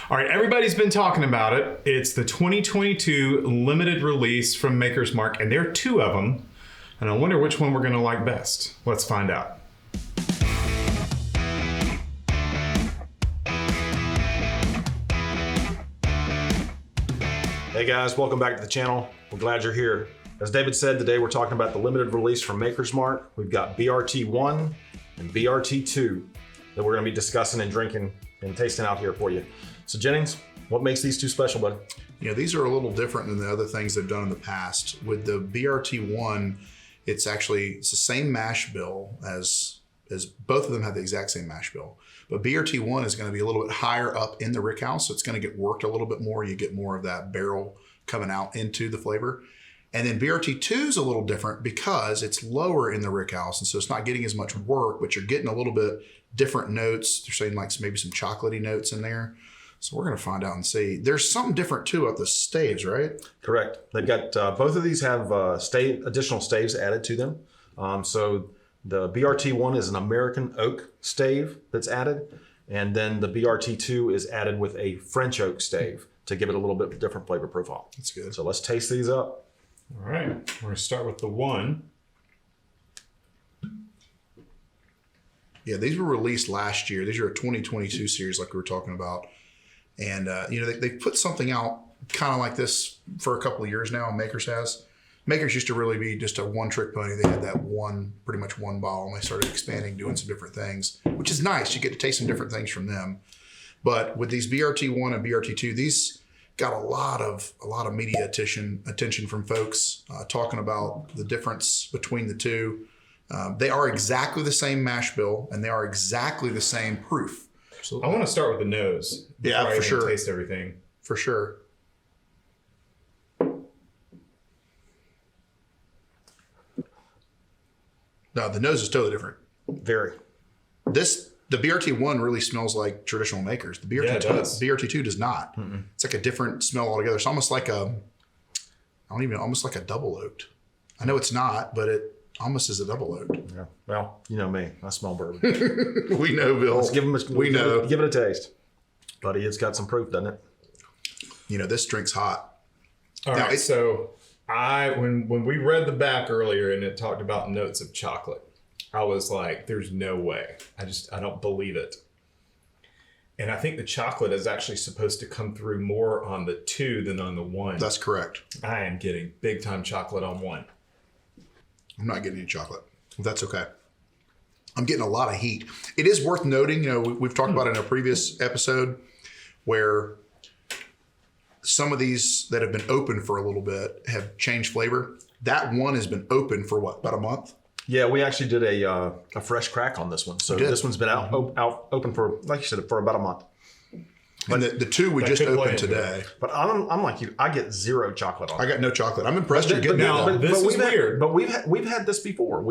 All right, everybody's been talking about it. It's the 2022 limited release from Maker's Mark, and there are two of them. And I wonder which one we're going to like best. Let's find out. Hey guys, welcome back to the channel. We're glad you're here. As David said, today we're talking about the limited release from Maker's Mark. We've got BRT-01 and BRT-02 that we're going to be discussing and drinking and tasting out here for you. So Jennings, what makes these two special, buddy? You know, these are a little different than the other things they've done in the past. With the BRT-01, it's the same mash bill as both of them have the exact same mash bill. But BRT-01 is going to be a little bit higher up in the rickhouse, so it's going to get worked a little bit more. You get more of that barrel coming out into the flavor. And then BRT-2 is a little different because it's lower in the rickhouse, and so it's not getting as much work, but you're getting a little bit different notes. They're saying like maybe some chocolatey notes in there. So we're going to find out and see. There's something different too about the staves, right? Correct. They've got both of these have additional staves added to them. So the BRT-1 is an American oak stave that's added, and then the BRT-2 is added with a French oak stave to give it a little bit different flavor profile. That's good. So let's taste these up. All right, we're going to start with the one. Yeah, these were released last year. These are a 2022 series like we were talking about. And, you know, they put something out kind of like this for a couple of years now, Makers has. Makers used to really be just a one-trick pony. They had that pretty much one bottle, and they started expanding, doing some different things, which is nice. You get to taste some different things from them. But with these BRT-1 and BRT-2, these got a lot of media attention from folks talking about the difference between the two. They are exactly the same mash bill, and they are exactly the same proof. I want to start with the nose. Yeah, for sure. Taste everything. For sure. No, the nose is totally different. Very. The BRT-1 really smells like traditional Makers. The BRT-2 does not. Mm-mm. It's like a different smell altogether. It's almost like almost like a double oaked. I know it's not, but it almost is a double oaked. Yeah. Well, you know me. I smell bourbon. We know, Bill. Let's give it a taste. Buddy, it's got some proof, doesn't it? You know, this drink's hot. All right, so when we read the back earlier and it talked about notes of chocolate, I was like, there's no way. I don't believe it. And I think the chocolate is actually supposed to come through more on the 2 than on the 1. That's correct. I am getting big time chocolate on 1. I'm not getting any chocolate. That's okay. I'm getting a lot of heat. It is worth noting, you know, we've talked about it in a previous episode where some of these that have been open for a little bit have changed flavor. That one has been open for what, about a month? Yeah, we actually did a fresh crack on this one. So this one's been out open for, like you said, for about a month. But the 2 we just opened today. But I'm like you. I get zero chocolate on it. I got no chocolate. I'm impressed you're getting now, it. This is weird. But we've had this before.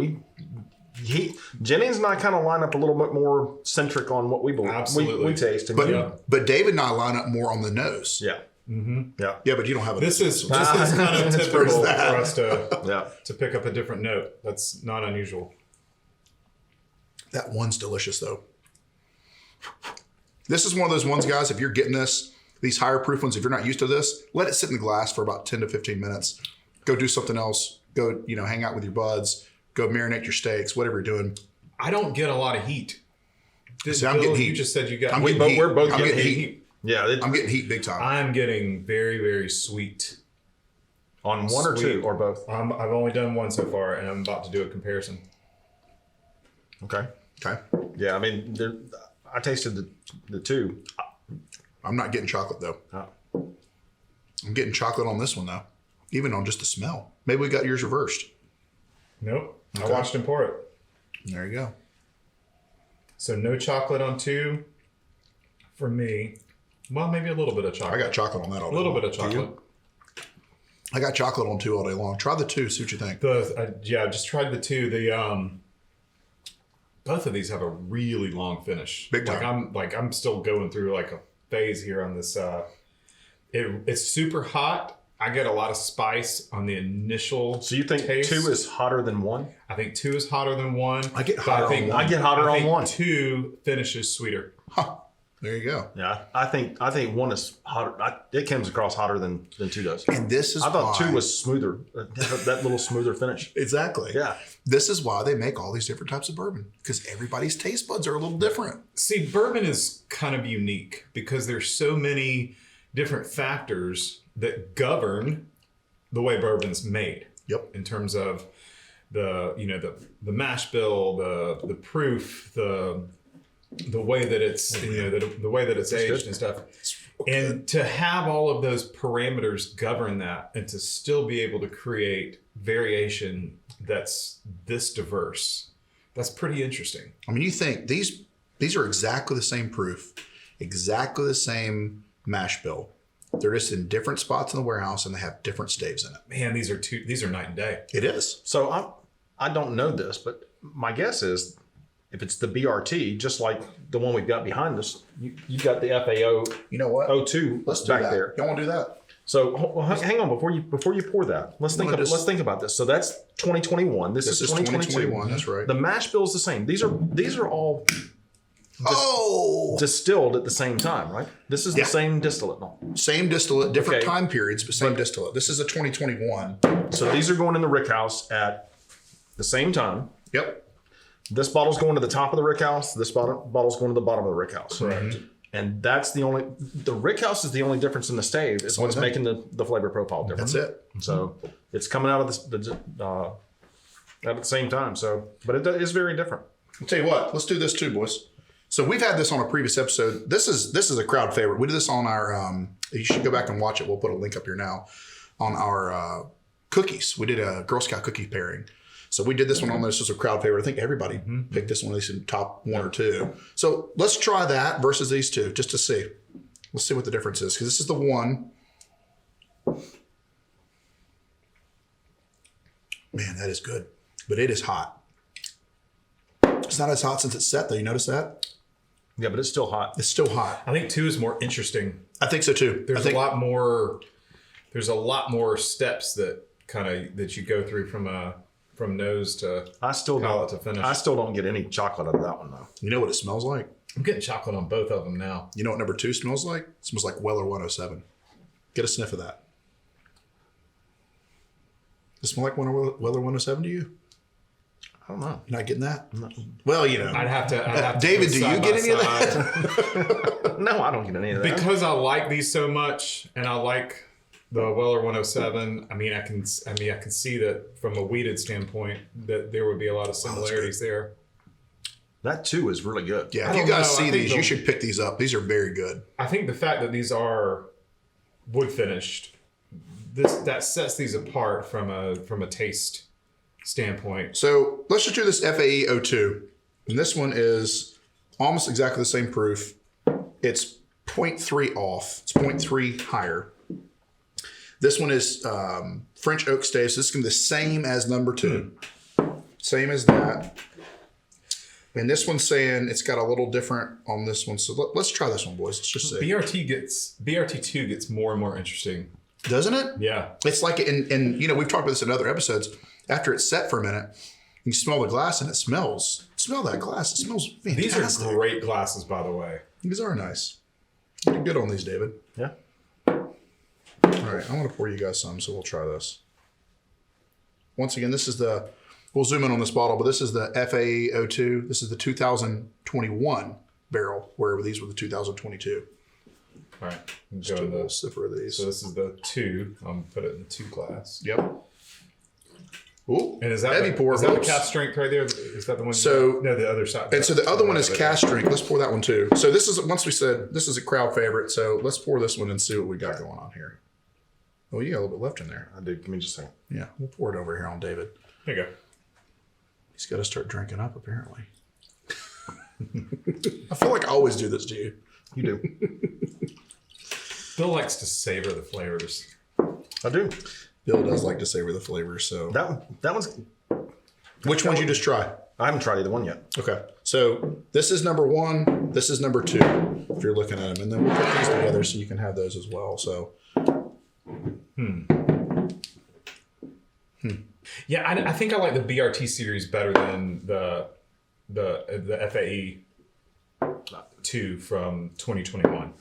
Jennings and I kind of line up a little bit more centric on what we believe. Absolutely. We taste. But David and I line up more on the nose. Yeah. Mm-hmm. Yeah. Yeah, but you don't have a This is kind of typical for us to pick up a different note. That's not unusual. That one's delicious though. This is one of those ones, guys, if you're getting these higher proof ones, if you're not used to this, let it sit in the glass for about 10 to 15 minutes. Go do something else. Go, hang out with your buds. Go marinate your steaks, whatever you're doing. I don't get a lot of heat. I'm getting heat. You just said you got We're both getting heat. Yeah. I'm getting heat big time. I'm getting very, very sweet. On one or 2 or both? I've only done 1 so far, and I'm about to do a comparison. Okay. Yeah, I mean, I tasted the 2. I'm not getting chocolate though. Oh. I'm getting chocolate on this one though, even on just the smell. Maybe we got yours reversed. Nope. Okay. I watched him pour it. There you go. So no chocolate on 2 for me. Well, maybe a little bit of chocolate. I got chocolate on that all day. A little long. bit of chocolate. I got chocolate on 2 all day long. Try the 2, see what you think. I just tried the 2. Both of these have a really long finish. Big time. I'm still going through like a phase here on this. It's super hot. I get a lot of spice on the initial. So you think taste. 2 is hotter than 1? I think 2 is hotter than 1. I get hotter on 1. I get hotter on 1. 2 finishes sweeter. Huh. There you go. Yeah, I think one is hotter. It comes across hotter than two does. And this is I thought why, two was smoother. That little smoother finish. exactly. Yeah. This is why they make all these different types of bourbon, because everybody's taste buds are a little different. See, bourbon is kind of unique because there's so many different factors that govern the way bourbon's made. Yep. In terms of the mash bill, the proof, the way that it's the way that it's aged and stuff. And to have all of those parameters govern that and to still be able to create variation that's this diverse, that's pretty interesting. I mean, you think these are exactly the same proof, exactly the same mash bill. They're just in different spots in the warehouse and they have different staves in it. Man, these are night and day. It is. So I don't know this, but my guess is if it's the BRT, just like the one we've got behind us, you got the FAO. You know what? 02 Let's do back that. there. You want to do that? So hang on before you pour that. Let's think about this. So that's 2021. This is 2022. That's right. The mash bill is the same. These are all distilled at the same time, right? This is the same distillate. No. Same distillate, different Okay. time periods, but same distillate. This is a 2021. So these are going in the rick house at the same time. Yep. This bottle's going to the top of the rick house. This bottle's going to the bottom of the rick house. Correct. And that's the rick house is the only difference in the stave. It's what's making the flavor profile different. That's it. So it's coming out of at the same time. So, but it is very different. I'll tell you what, let's do this too, boys. So we've had this on a previous episode. This is a crowd favorite. We did this on our, you should go back and watch it. We'll put a link up here now on our cookies. We did a Girl Scout cookie pairing. So we did this one on this as a crowd favorite. I think everybody picked this one, at least in top one or two. So let's try that versus these two just to see. Let's see what the difference is, because this is the one. Man, that is good, but it is hot. It's not as hot since it's set though. You notice that? Yeah, but it's still hot. It's still hot. I think 2 is more interesting. I think so too. There's a lot more steps that you go through from nose to palate to finish. I still don't get any chocolate out of that one though. You know what it smells like? I'm getting chocolate on both of them now. You know what number 2 smells like? It smells like Weller 107. Get a sniff of that. Does it smell like Weller 107 to you? I don't know. You're not getting that? No. Well, you know. I'd have to David, do you side get by any of side. that? No, I don't get any of that. Because I like these so much, and I like the Weller 107. I mean, I can see that from a weeded standpoint that there would be a lot of similarities there. That too is really good. Yeah, I if you don't guys know. see I think these, you should pick these up. These are very good. I think the fact that these are wood finished, that sets these apart from a taste standpoint. So let's just do this FAE-02. And this one is almost exactly the same proof. It's 0.3 off. It's 0.3 higher. This one is French oak stave. So this is going to be the same as number 2. Same as that. And this one's saying it's got a little different on this one. So let's try this one, boys. Let's just see. BRT-2 gets more and more interesting. Doesn't it? Yeah. It's like, and you know, we've talked about this in other episodes. After it's set for a minute, you smell the glass and it smells. Smell that glass. It smells fantastic. These are great glasses, by the way. These are nice. You did good on these, David. Yeah. All right, I'm going to pour you guys some, so we'll try this. Once again, we'll zoom in on this bottle, but this is the FAE-02. This is the 2021 barrel, where these were the 2022. All right. Just do a little sipper of these. So this is the 2. I'm going to put it in the 2 glass. Yep. Ooh, And is that heavy pour. is that the Whoops. cask strength right there? Is that the one? So- no, the other side. And so the other one is cask strength. Let's pour that one too. So this is, once we said, this is a crowd favorite. So let's pour this one and see what we got going on here. Oh, you got a little bit left in there. I do. Give me just a second. Yeah, we'll pour it over here on David. There you go. He's got to start drinking up, apparently. I feel like I always do this to you. You do. Bill likes to savor the flavors. I do. Bill does like to savor the flavors. So That one's. which one did you just try? I haven't tried either one yet. Okay. So this is number 1. This is number 2, if you're looking at them. And then we'll put these together so you can have those as well. So. Yeah, I think I like the BRT series better than the FAE. BRT-02 from 2021.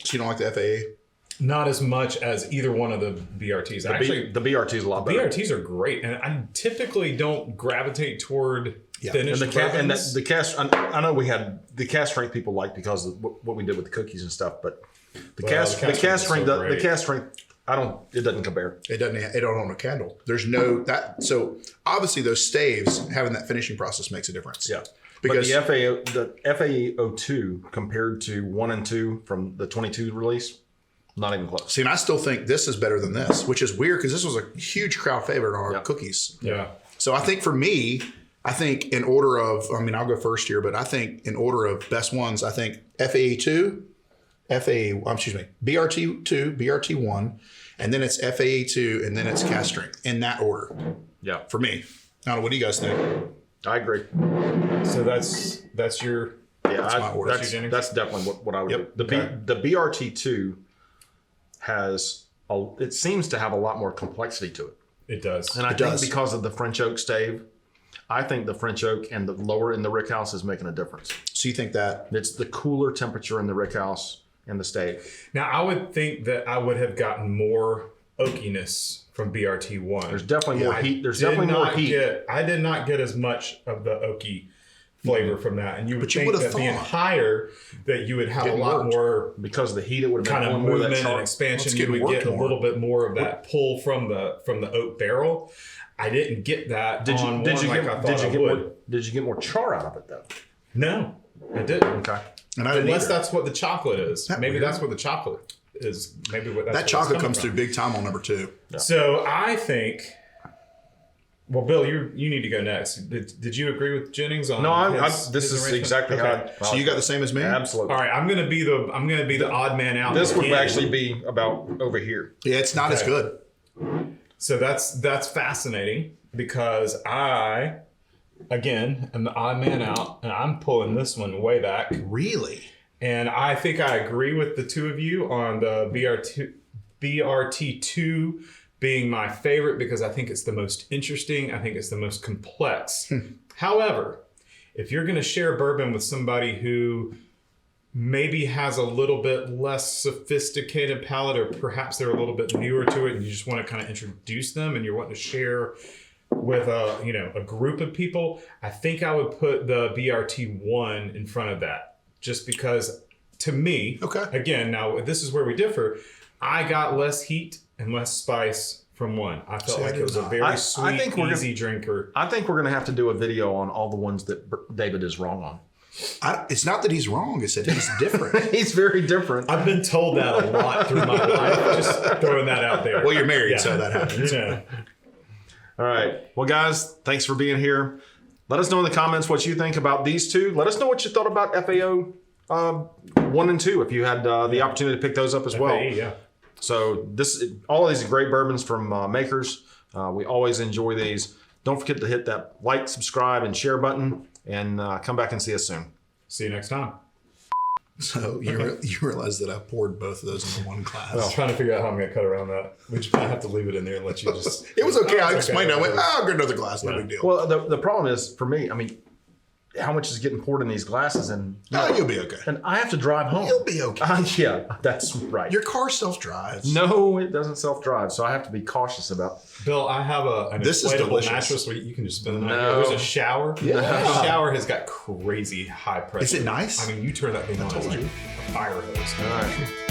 So you don't like the FAA? Not as much as either one of the BRTs. Actually, the BRT is a lot better. BRTs are great, and I typically don't gravitate toward finished and bourbons. the cast. I know we had the cast strength people like because of what we did with the cookies and stuff, but the cast strength. It doesn't compare. It doesn't. It don't own a candle. There's no that. So obviously those staves having that finishing process makes a difference. Yeah. Because but the FAA-02 compared to 1 and 2 from the 22 release, not even close. see, and I still think this is better than this, which is weird because this was a huge crowd favorite on our cookies. Yeah. So I think for me, in order of, I'll go first here, but I think in order of best ones, I think BRT-2, BRT-01, and then it's FAA-2, and then it's Cask strength in that order. Yeah. For me. I don't know. What do you guys think? I agree. So that's your Yeah, my order. that's definitely what I would Yep. do. Okay. The BRT-2 it seems to have a lot more complexity to it. It does. And I think does. because of the French oak stave, I think the French oak and the lower in the rickhouse is making a difference. So you think that? It's the cooler temperature in the rickhouse and the stave. Now, I would think that I would have gotten more oakiness from BRT-1. There's definitely more heat. There's Did definitely more not heat. I did not get as much of the oaky flavor from that. And you would But you think would've that being thought. higher, that you would have a Getting lot worked. more Because of the heat, it would have kind been of more of that movement and char. expansion. Let's You get would worked get a more. little bit more of that pull from the oak barrel. I didn't get that Did you on did one you like get I thought did you I get would. more did you get more char out of it though? No, I didn't. Okay. And I didn't Unless either. that's what the chocolate is. That Maybe weird? that's what the chocolate is. Maybe what that's That what it's chocolate coming comes from. through big time on number 2. So I think. Well, Bill, you need to go next. Did you agree with Jennings on? No, his this is arrangement? exactly Okay. how. So you got the same as me? Absolutely. All right, I'm gonna be the odd man out. This would again. actually be about over here. Yeah, it's not as Okay. good. So that's fascinating because I, again, am the odd man out, and I'm pulling this one way back. Really? And I think I agree with the two of you on the BRT-2 being my favorite because I think it's the most interesting. I think it's the most complex. However, if you're going to share bourbon with somebody who maybe has a little bit less sophisticated palate, or perhaps they're a little bit newer to it and you just want to kind of introduce them and you're wanting to share with a group of people, I think I would put the BRT-1 in front of that. Just because, to me, again, now this is where we differ, I got less heat and less spice from one. I felt like it was a very sweet, easy drinker. I think we're going to have to do a video on all the ones that David is wrong on. It's not that he's wrong. It's that he's different. He's very different. I've been told that a lot through my life. Just throwing that out there. Well, you're married, so that happens. All right. Well, guys, thanks for being here. Let us know in the comments what you think about these two. Let us know what you thought about FAO 1 and 2 if you had the opportunity to pick those up as well. FAE, yeah. So all of these are great bourbons from makers. We always enjoy these. Don't forget to hit that like, subscribe, and share button, and come back and see us soon. See you next time. So you realize that I poured both of those into one glass. I was trying to figure out how I'm going to cut around that. We just might have to leave it in there and let you just... It was okay. Oh, I it's explained. okay. I went, I'll get another glass. No big deal. Well, the problem is, for me, I mean, how much is getting poured in these glasses? And You'll be okay. and I have to drive home. You'll be okay. Yeah, that's right. Your car self-drives. No, it doesn't self-drive, so I have to be cautious about. Bill, I have an This is inflatable delicious. mattress where you can just spend the night. No. There's a shower. Yeah. That shower has got crazy high pressure. Is it nice? I mean, you turn that thing on, it's told like you. a fire hose. All right.